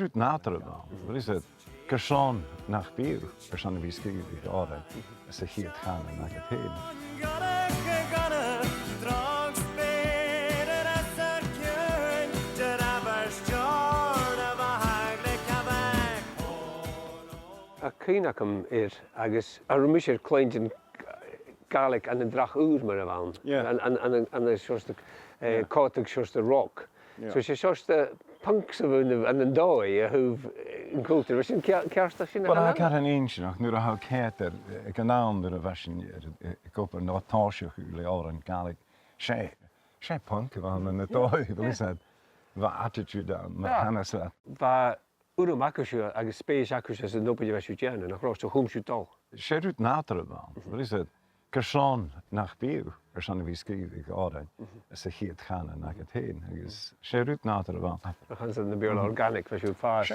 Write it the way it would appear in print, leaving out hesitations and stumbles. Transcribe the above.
rút nátar bhil is Carson nach bhiodh san bhí sgrìobhadh òrain sa chiad chànan agad fhèin. A cínacham agus a rumis cleantin garlic an drach úr mar a bhain. An seosta cótag seosta rock. So sé seosta punks a bhún an dói a thuh in cultúr. Sin cearsta sin? Well, I got an inch nuair a ha cétar gan náam a bhesin gopur nátáiseach le òrain garlic sé punk a bhain an na dói bhil is bha attitude an hana sa. Bha úrum acusú agus spéis acusú sa nópaide bheisiú déanana nach rás a chúmsú dó. Sé rút nátar bhain bhil is Carson nach bhiodh san bhí sgrìobhadh òrain sa chiad chànan agad fhèin agus sé rút nátar bhain. A chan san na bíola organic bheisiú fás.